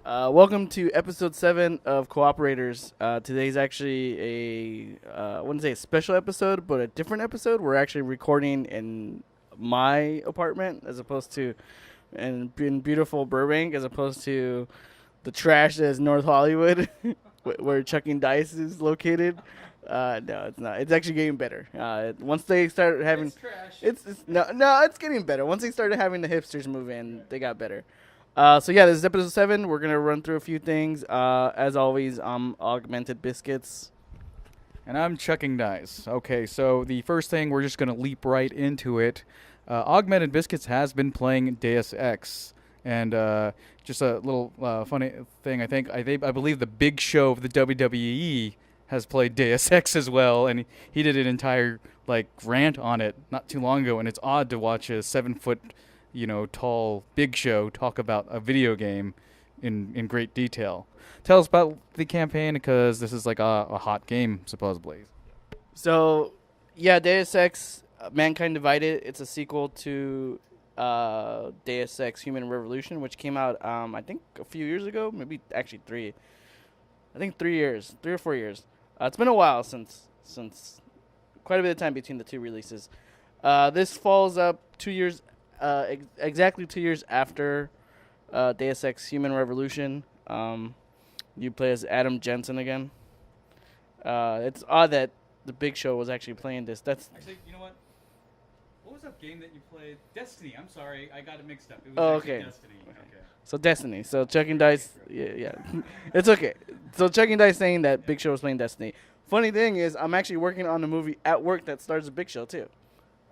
Welcome to episode 7 of coOperators. Today's actually I wouldn't say a special episode, but a different episode. We're actually recording in my apartment as opposed to in beautiful Burbank, as opposed to the trash that is North Hollywood, where Chucking Dice is located. No, it's not. It's actually getting better. Once they started having, It's trash. It's getting better. Once they started having the hipsters move in, they got better. So yeah, this is episode 7. We're gonna run through a few things. As always, I'm Augmented Biscuits. And I'm Chucking Dice. Okay, so the first thing, we're just going to leap right into it. Augmented Biscuits has been playing Deus Ex. And just a little funny thing, I believe the Big Show of the WWE has played Deus Ex as well. And he did an entire rant on it not too long ago. And it's odd to watch a 7-foot tall Big Show talk about a video game in great detail. Tell us about the campaign, because this is like a hot game, supposedly. So yeah, Deus Ex Mankind Divided. It's a sequel to Deus Ex Human Revolution, which came out I think a few years ago, maybe actually 3. I think 3 years, 3 or 4 years. It's been a while since quite a bit of time between the two releases. This follows up 2 years. Exactly 2 years after Deus Ex Human Revolution. You play as Adam Jensen again. It's odd that the Big Show was actually playing this. Actually, you know what? What was that game that you played? Destiny. I'm sorry, I got it mixed up. It was okay. Destiny. Okay. So Destiny. So Chucking Dice. Yeah. It's okay. So Chucking Dice saying that Big Show was playing Destiny. Funny thing is, I'm actually working on a movie at work that stars a Big Show too.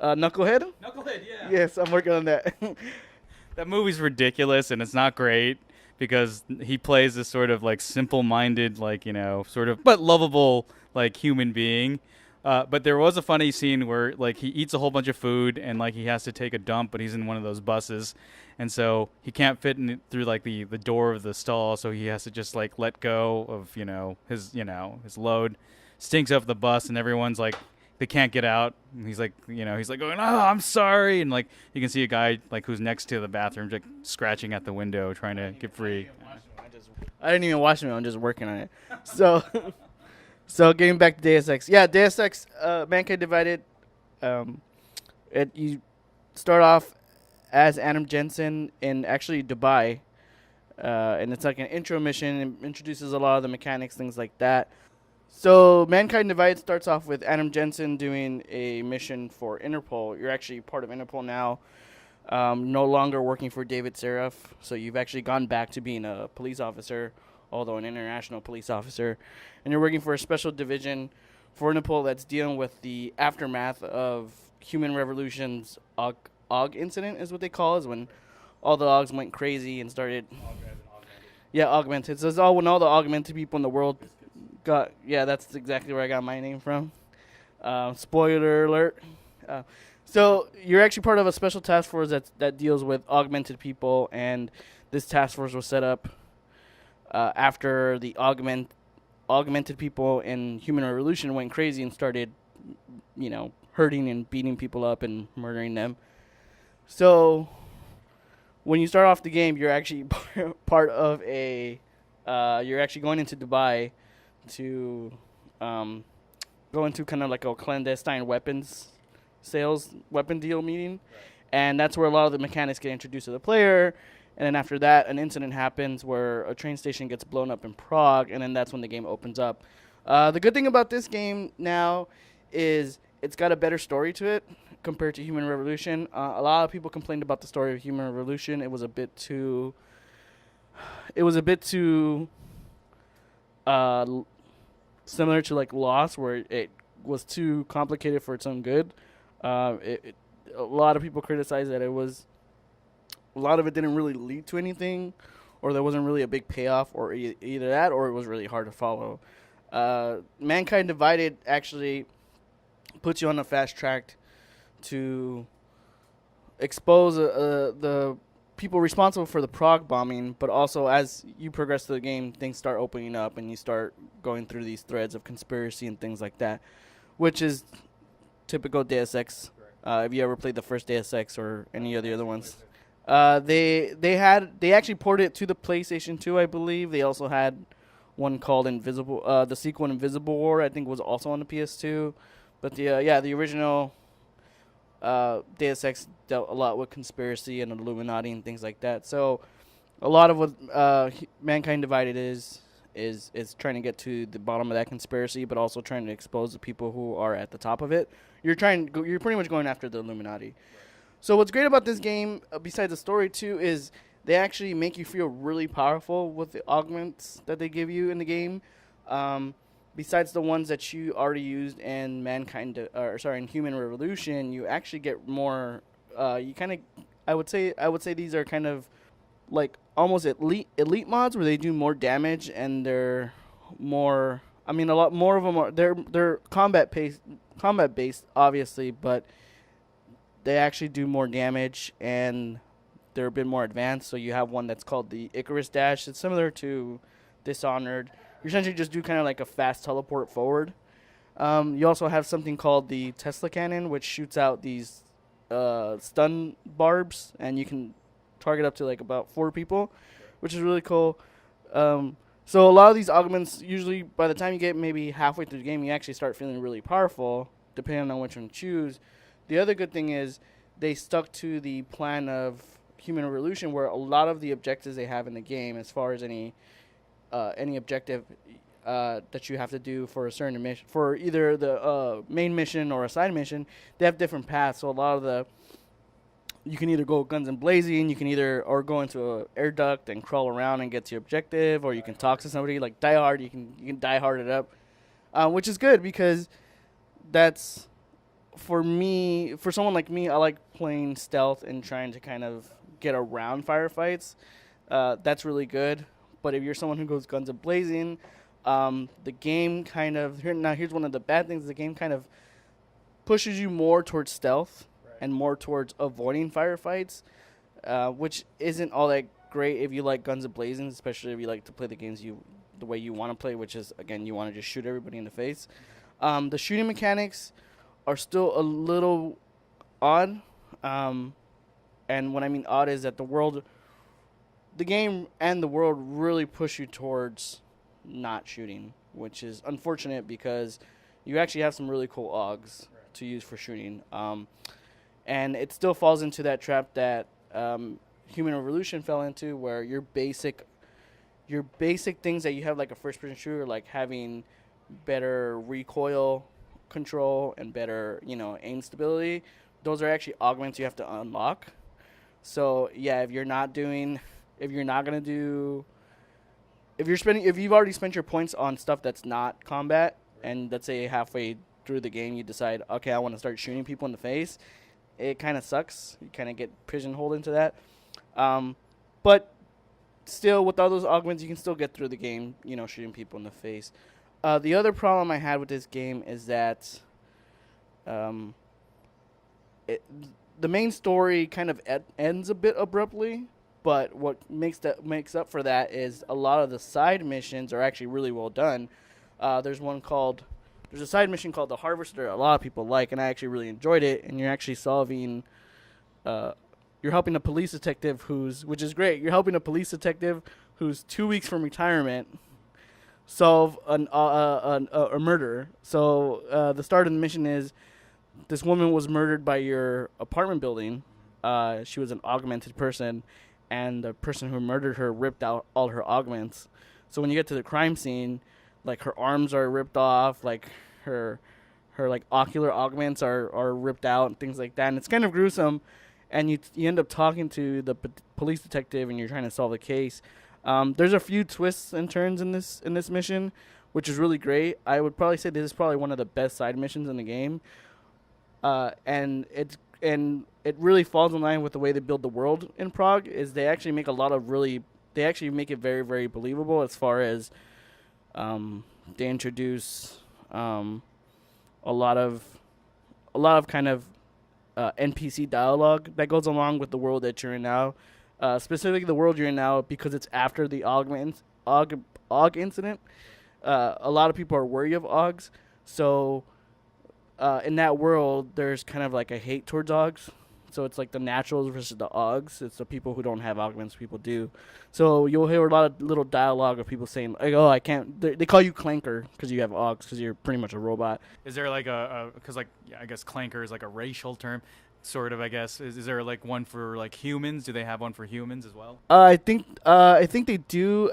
Knucklehead? Knucklehead, yeah. Yes, I'm working on that. That movie's ridiculous, and it's not great because he plays this sort of simple-minded, sort of but lovable human being. But there was a funny scene where he eats a whole bunch of food and he has to take a dump, but he's in one of those buses, and so he can't fit through the door of the stall, so he has to just let go of his load. Stinks up the bus, and everyone's they can't get out. He's going, "Oh, I'm sorry," and you can see a guy who's next to the bathroom scratching at the window trying to get free. I didn't even watch it. I'm just working on it. So, so getting back to Deus Ex. Yeah, Deus Ex Mankind Divided. You start off as Adam Jensen in actually Dubai, and it's like an intro mission. It introduces a lot of the mechanics, things like that. So Mankind Divided starts off with Adam Jensen doing a mission for Interpol. You're actually part of Interpol now, no longer working for David Seraph. So you've actually gone back to being a police officer, although an international police officer. And you're working for a special division for Interpol that's dealing with the aftermath of Human Revolution's AUG incident, is what they call it, is when all the AUGs went crazy and started... Augmented. So it's all when all the augmented people in the world... that's exactly where I got my name from. Spoiler alert. So you're actually part of a special task force that deals with augmented people, and this task force was set up after the augmented people in Human Revolution went crazy and started, hurting and beating people up and murdering them. So when you start off the game, you're actually part of you're actually going into Dubai to go into kind of a clandestine weapon deal meeting. Right. And that's where a lot of the mechanics get introduced to the player. And then after that, an incident happens where a train station gets blown up in Prague, and then that's when the game opens up. The good thing about this game now is it's got a better story to it compared to Human Revolution. A lot of people complained about the story of Human Revolution. It was a bit too similar to Lost, where it was too complicated for its own good. A lot of people criticized that a lot of it didn't really lead to anything, or there wasn't really a big payoff, or either that, or it was really hard to follow. Mankind Divided actually puts you on a fast track to expose the people responsible for the Prague bombing, but also as you progress through the game, things start opening up and you start going through these threads of conspiracy and things like that, which is typical Deus Ex. Have you ever played the first Deus Ex or any of the other ones? They actually ported it to the PlayStation 2, I believe. They also had one called Invisible. The sequel Invisible War, I think, was also on the PS2. But the original Deus Ex dealt a lot with conspiracy and Illuminati and things like that. So a lot of what Mankind Divided is trying to get to the bottom of that conspiracy, but also trying to expose the people who are at the top of it. You're pretty much going after the Illuminati. So what's great about this game, besides the story too, is they actually make you feel really powerful with the augments that they give you in the game. Besides the ones that you already used in in Human Revolution, you actually get more. You kind of, I would say these are kind of like almost elite mods where they do more damage and they're more. I mean, a lot more of them are they're combat based, obviously, but they actually do more damage and they're a bit more advanced. So you have one that's called the Icarus Dash. It's similar to Dishonored. You essentially just do kind of like a fast teleport forward. You also have something called the Tesla Cannon, which shoots out these stun barbs, and you can target up to like about 4 people, which is really cool. So a lot of these augments, usually by the time you get maybe halfway through the game, you actually start feeling really powerful, depending on which one you choose. The other good thing is they stuck to the plan of Human Revolution, where a lot of the objectives they have in the game, as far as any objective that you have to do for a certain mission, for either the main mission or a side mission, they have different paths. So a lot of you can either go guns and blazing, you can or go into a air duct and crawl around and get to your objective, or you can talk to somebody like Die Hard. You can Die Hard it up, which is good because that's for someone like me. I like playing stealth and trying to kind of get around firefights. That's really good. But if you're someone who goes guns and blazing, the game kind of here's one of the bad things. The game kind of pushes you more towards stealth and more towards avoiding firefights, which isn't all that great if you like guns and blazing, especially if you like to play the games the way you want to play, which is, again, you want to just shoot everybody in the face. The shooting mechanics are still a little odd, and what I mean odd is that the game and the world really push you towards not shooting, which is unfortunate because you actually have some really cool augs to use for shooting. And it still falls into that trap that Human Revolution fell into, where your basic things that you have like a first-person shooter, like having better recoil control and better, aim stability, those are actually augments you have to unlock. So yeah, if you've already spent your points on stuff that's not combat, and let's say halfway through the game you decide, okay, I want to start shooting people in the face, it kind of sucks. You kind of get pigeonholed into that. But still, with all those augments, you can still get through the game, shooting people in the face. The other problem I had with this game is that the main story kind of ends a bit abruptly. But what makes up for that is a lot of the side missions are actually really well done. There's a side mission called the Harvester a lot of people like, and I actually really enjoyed it. And you're actually you're helping a police detective which is great. You're helping a police detective who's 2 weeks from retirement solve a murder. So the start of the mission is this woman was murdered by your apartment building. She was an augmented person, and the person who murdered her ripped out all her augments. So when you get to the crime scene, like her arms are ripped off, like her like ocular augments are ripped out and things like that, and it's kind of gruesome. And you end up talking to the police detective, and you're trying to solve the case. There's a few twists and turns in this mission, which is really great. I would probably say this is probably one of the best side missions in the game, and it really falls in line with the way they build the world in Prague. Is they actually make it very, very believable, as far as they introduce a lot of kind of NPC dialogue that goes along with the world that you're in now. Specifically, the world you're in now, because it's after the Aug incident. A lot of people are wary of Augs, so in that world, there's kind of like a hate towards Augs. So it's like the naturals versus the Augs. It's the people who don't have augments, people do. So you'll hear a lot of little dialogue of people saying, like, "Oh, I can't." They call you Clanker because you have Augs because you're pretty much a robot. Is there like because like I guess clanker is like a racial term, sort of. I guess is there like one for like humans? Do they have one for humans as well? I think they do.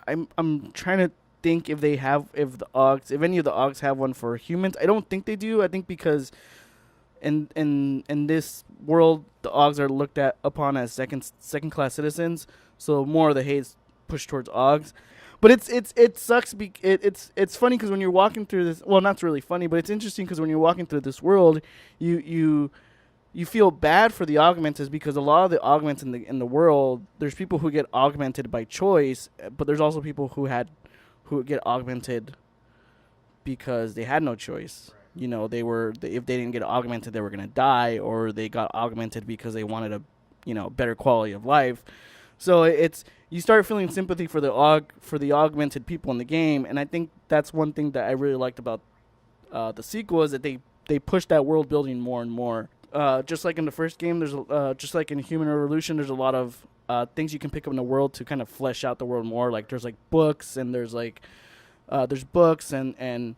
I'm trying to think if they have if any of the Augs have one for humans. I don't think they do. I think because in this world, the Augs are looked at upon as second class citizens. So more of the hate's pushed towards Augs. But it sucks. It's funny because when you're walking through this, well, not really funny, but it's interesting because when you're walking through this world, you feel bad for the augmenters because a lot of the augments in the world, there's people who get augmented by choice, but there's also people who get augmented because they had no choice. You know, if they didn't get augmented, they were gonna die, or they got augmented because they wanted a better quality of life. So you start feeling sympathy for the augmented people in the game, and I think that's one thing that I really liked about the sequel is that they pushed that world building more and more. Just like in the first game, there's just like in Human Revolution, there's a lot of things you can pick up in the world to kind of flesh out the world more. Like there's like books, and there's books and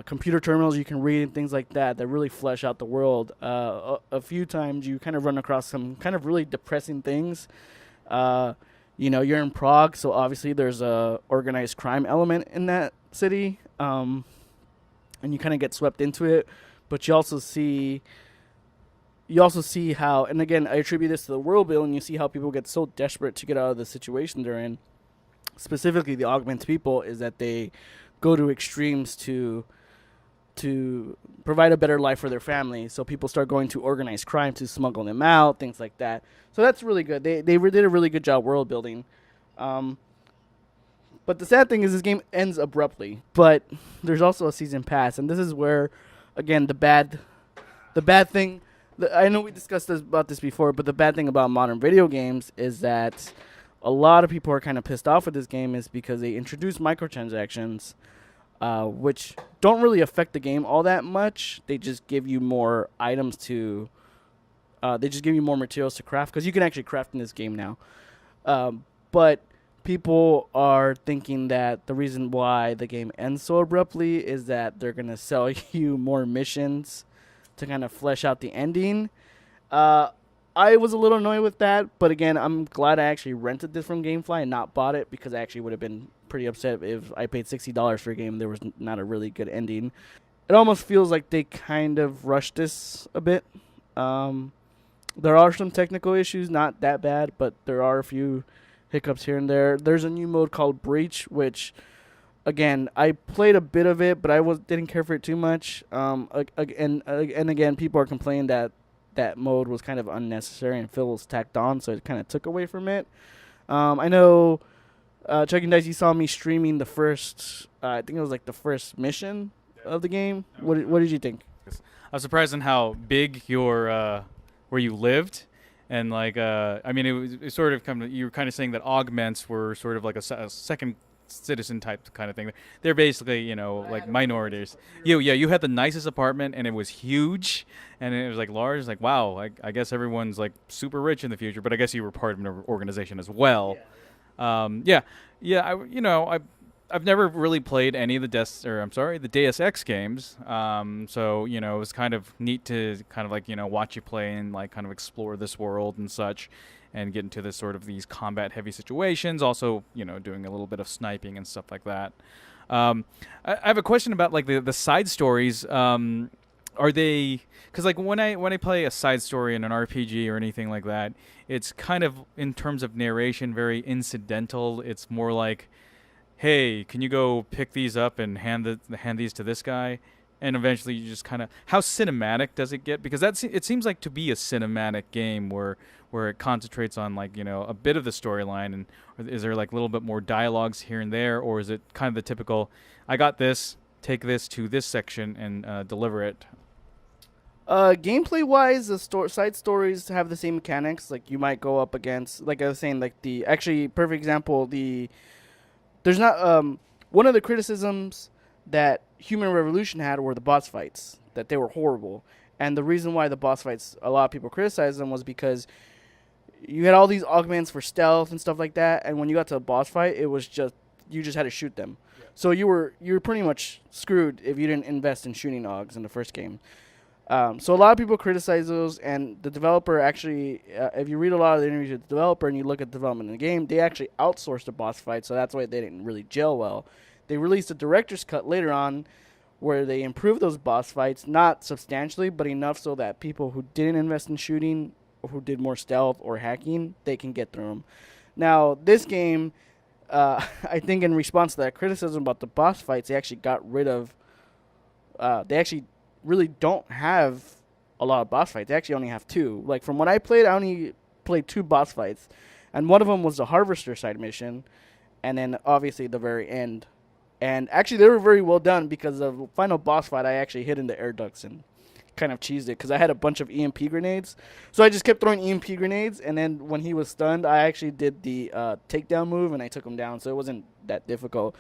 computer terminals you can read and things like that really flesh out the world. A few times you kind of run across some kind of really depressing things. You're in Prague, so obviously there's a organized crime element in that city, and you kind of get swept into it. But you also see how, and again, I attribute this to the world building. You see how people get so desperate to get out of the situation they're in. Specifically, the augmented people is that they go to extremes to provide a better life for their family. So people start going to organized crime to smuggle them out, things like that. So that's really good. They did a really good job world building. But the sad thing is this game ends abruptly. But there's also a season pass, and this is where, again, the bad thing. I know we discussed about this before, but the bad thing about modern video games is that a lot of people are kind of pissed off with this game is because they introduce microtransactions, which don't really affect the game all that much. They just give you more items they just give you more materials to craft, because you can actually craft in this game now. But people are thinking that the reason why the game ends so abruptly is that they're going to sell you more missions to kind of flesh out the ending. I was a little annoyed with that, but again, I'm glad I actually rented this from GameFly and not bought it, because I actually would have been pretty upset if I paid $60 for a game and there was not a really good ending. It almost feels like they kind of rushed this a bit. There are some technical issues, not that bad, but there are a few hiccups here and there. There's a new mode called Breach, which, again, I played a bit of it, but I didn't care for it too much. And again, people are complaining that mode was kind of unnecessary and feels tacked on, so it kind of took away from it. I know, Chuck Dice, you saw me streaming the first, I think it was like the first mission of the game. What did you think? I was surprised on how big your where you lived, and like I mean, it was sort of you were kind of saying that augments were sort of like a second citizen type kind of thing. They're basically, like minorities. You had the nicest apartment, and it was huge, and it was like large. It's like, wow, I guess everyone's like super rich in the future, but I guess you were part of an organization as well. I've never really played any of the Deus Ex games. So it was kind of neat to kind of like watch you play and like kind of explore this world and such, and get into this sort of these combat heavy situations. Also, doing a little bit of sniping and stuff like that. I have a question about like the side stories. Are they? Because like when I play a side story in an RPG or anything like that, it's kind of, in terms of narration, very incidental. It's more like, hey, can you go pick these up and hand these to this guy? And eventually you just kind of, how cinematic does it get? Because it seems like to be a cinematic game where it concentrates on like, a bit of the storyline, and is there like a little bit more dialogues here and there, or is it kind of the typical, I got this, take this to this section and deliver it? Gameplay wise, the side stories have the same mechanics. Like you might go up against, like I was saying, like perfect example, there's not one of the criticisms that Human Revolution had were the boss fights, that they were horrible. And the reason why the boss fights, a lot of people criticize them, was because you had all these augments for stealth and stuff like that, and when you got to a boss fight, it was just you just had to shoot them. Yeah. So you were pretty much screwed if you didn't invest in shooting augs in the first game. So a lot of people criticize those, and the developer actually, if you read a lot of the interviews with the developer and you look at the development of the game, they actually outsourced the boss fight, so that's why they didn't really gel well. They released a director's cut later on where they improved those boss fights, not substantially, but enough so that people who didn't invest in shooting, or who did more stealth or hacking, they can get through them. Now, this game, I think in response to that criticism about the boss fights, they actually got rid of, they actually really don't have a lot of boss fights. They actually only have two. Like, from what I played, I only played two boss fights. And one of them was the Harvester side mission, and then obviously the very end. And actually, they were very well done, because the final boss fight, I actually hid in the air ducts and kind of cheesed it, because I had a bunch of EMP grenades. So I just kept throwing EMP grenades, and then when he was stunned, I actually did the takedown move, and I took him down. So it wasn't that difficult.